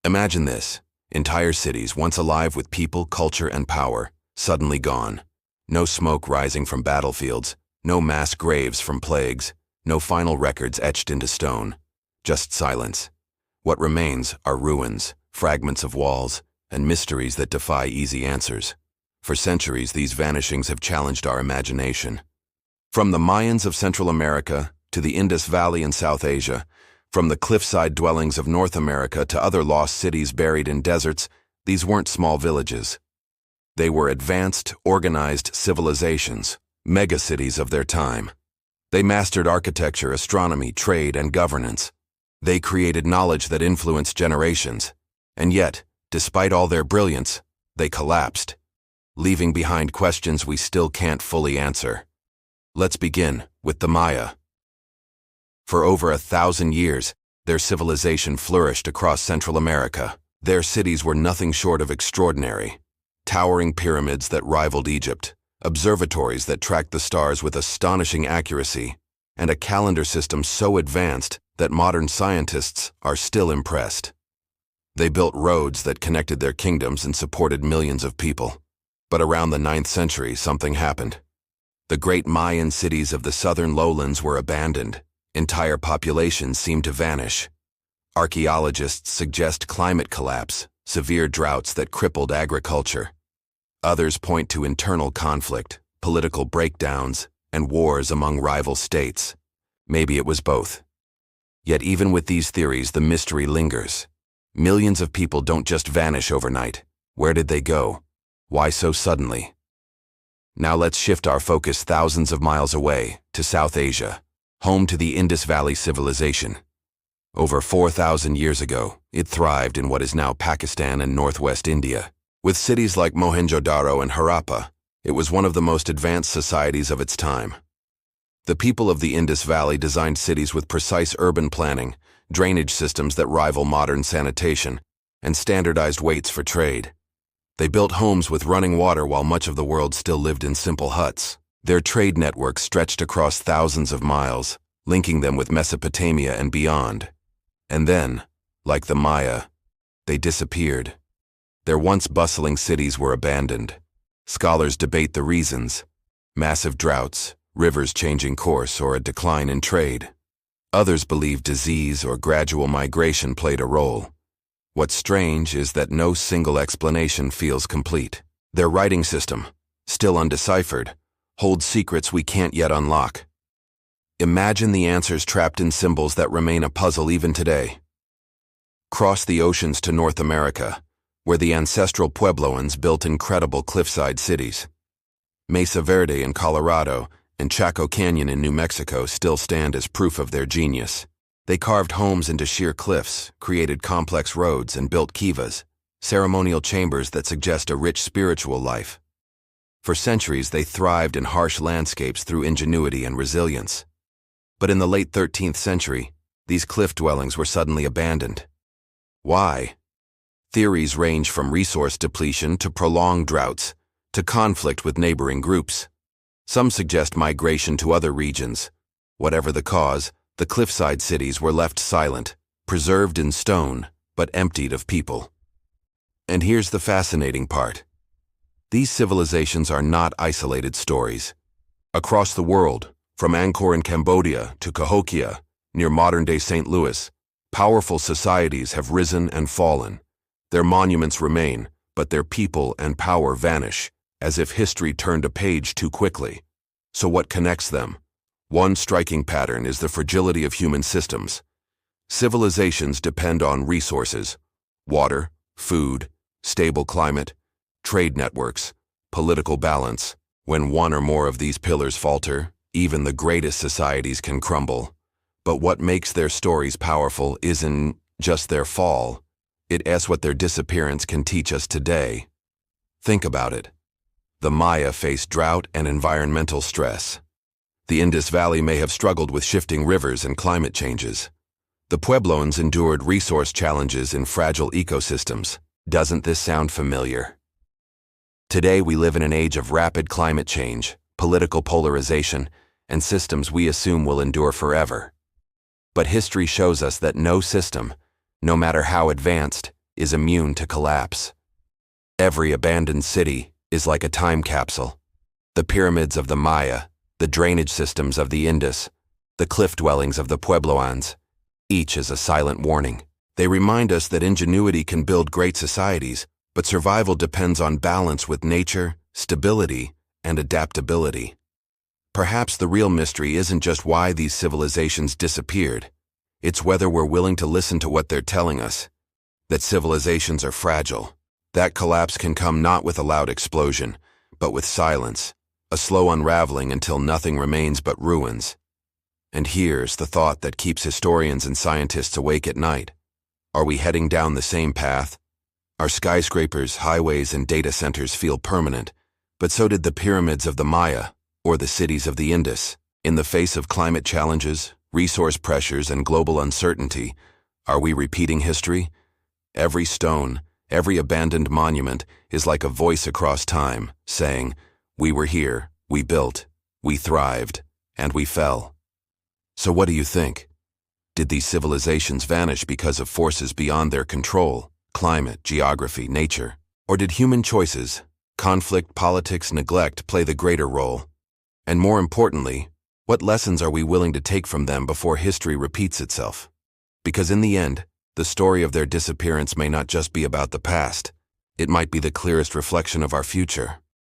Imagine this. Entire cities, once alive with people, culture, and power, suddenly gone. No smoke rising from battlefields, no mass graves from plagues, no final records etched into stone. Just silence. What remains are ruins, fragments of walls, and mysteries that defy easy answers. For centuries, these vanishings have challenged our imagination. From the Mayans of Central America to the Indus Valley in South Asia, from the cliffside dwellings of North America to other lost cities buried in deserts, these weren't small villages. They were advanced, organized civilizations, megacities of their time. They mastered architecture, astronomy, trade, and governance. They created knowledge that influenced generations. And yet, despite all their brilliance, they collapsed, leaving behind questions we still can't fully answer. Let's begin with the Maya. For over 1,000 years, their civilization flourished across Central America. Their cities were nothing short of extraordinary. Towering pyramids that rivaled Egypt, observatories that tracked the stars with astonishing accuracy, and a calendar system so advanced that modern scientists are still impressed. They built roads that connected their kingdoms and supported millions of people. But around the 9th century, something happened. The great Mayan cities of the southern lowlands were abandoned. Entire populations seemed to vanish. Archaeologists suggest climate collapse, severe droughts that crippled agriculture. Others point to internal conflict, political breakdowns, and wars among rival states. Maybe it was both. Yet even with these theories, the mystery lingers. Millions of people don't just vanish overnight. Where did they go? Why so suddenly? Now let's shift our focus thousands of miles away to South Asia, home to the Indus Valley civilization. Over 4,000 years ago, it thrived in what is now Pakistan and northwest India. With cities like Mohenjo-daro and Harappa, it was one of the most advanced societies of its time. The people of the Indus Valley designed cities with precise urban planning, drainage systems that rival modern sanitation, and standardized weights for trade. They built homes with running water while much of the world still lived in simple huts. Their trade network stretched across thousands of miles, linking them with Mesopotamia and beyond. And then, like the Maya, they disappeared. Their once bustling cities were abandoned. Scholars debate the reasons: massive droughts, rivers changing course, or a decline in trade. Others believe disease or gradual migration played a role. What's strange is that no single explanation feels complete. Their writing system, still undeciphered, holds secrets we can't yet unlock. Imagine the answers trapped in symbols that remain a puzzle even today. Cross the oceans to North America, where the ancestral Puebloans built incredible cliffside cities. Mesa Verde in Colorado and Chaco Canyon in New Mexico still stand as proof of their genius. They carved homes into sheer cliffs, created complex roads, and built kivas, ceremonial chambers that suggest a rich spiritual life. For centuries, they thrived in harsh landscapes through ingenuity and resilience. But in the late 13th century, these cliff dwellings were suddenly abandoned. Why? Theories range from resource depletion to prolonged droughts, to conflict with neighboring groups. Some suggest migration to other regions. Whatever the cause, the cliffside cities were left silent, preserved in stone, but emptied of people. And here's the fascinating part. These civilizations are not isolated stories. Across the world, from Angkor in Cambodia to Cahokia, near modern-day St. Louis, powerful societies have risen and fallen. Their monuments remain, but their people and power vanish, as if history turned a page too quickly. So what connects them? One striking pattern is the fragility of human systems. Civilizations depend on resources: water, food, stable climate, trade networks, political balance. When one or more of these pillars falter, even the greatest societies can crumble. But what makes their stories powerful isn't just their fall. It's what their disappearance can teach us today. Think about it. The Maya faced drought and environmental stress. The Indus Valley may have struggled with shifting rivers and climate changes. The Puebloans endured resource challenges in fragile ecosystems. Doesn't this sound familiar? Today we live in an age of rapid climate change, political polarization, and systems we assume will endure forever. But history shows us that no system, no matter how advanced, is immune to collapse. Every abandoned city is like a time capsule. The pyramids of the Maya, the drainage systems of the Indus, the cliff dwellings of the Puebloans, each is a silent warning. They remind us that ingenuity can build great societies, but survival depends on balance with nature, stability, and adaptability. Perhaps the real mystery isn't just why these civilizations disappeared. It's whether we're willing to listen to what they're telling us. That civilizations are fragile. That collapse can come not with a loud explosion, but with silence, a slow unraveling until nothing remains but ruins. And here's the thought that keeps historians and scientists awake at night. Are we heading down the same path? Our skyscrapers, highways, and data centers feel permanent, but so did the pyramids of the Maya, or the cities of the Indus. In the face of climate challenges, resource pressures, and global uncertainty, are we repeating history? Every stone, every abandoned monument is like a voice across time, saying, "We were here, we built, we thrived, and we fell." So what do you think? Did these civilizations vanish because of forces beyond their control, climate, geography, nature? Or did human choices, conflict, politics, neglect play the greater role? And more importantly, what lessons are we willing to take from them before history repeats itself? Because in the end, the story of their disappearance may not just be about the past. It might be the clearest reflection of our future.